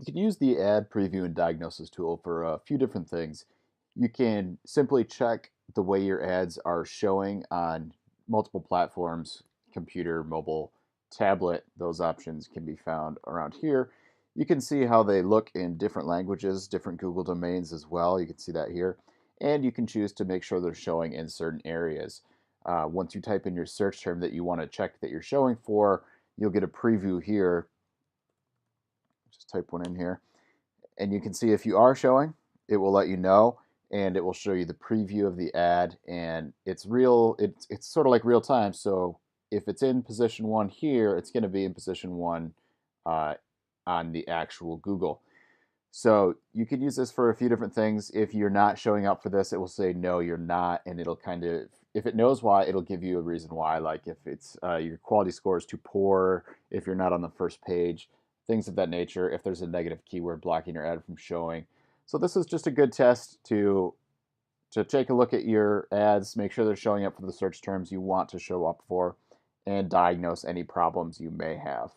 You can use the ad preview and diagnosis tool for a few different things. You can simply check the way your ads are showing on multiple platforms, computer, mobile, tablet. Those options can be found around here. You can see how they look in different languages, different Google domains as well. You can see that here. And you can choose to make sure they're showing in certain areas. Once you type in your search term that you want to check that you're showing for, you'll get a preview here. Just type one in here. And you can see if you are showing, it will let you know, and it will show you the preview of the ad, and it's sort of like real time. So if it's in position one here, it's going to be in position one uh, on the actual Google. So you can use this for a few different things. If you're not showing up for this, it will say no, you're not, and it'll kind of, if it knows why, it'll give you a reason why. Like if it's your quality score is too poor, if you're not on the first page, things of that nature. If there's a negative keyword blocking your ad from showing. So this is just a good test to take a look at your ads, make sure they're showing up for the search terms you want to show up for, and diagnose any problems you may have.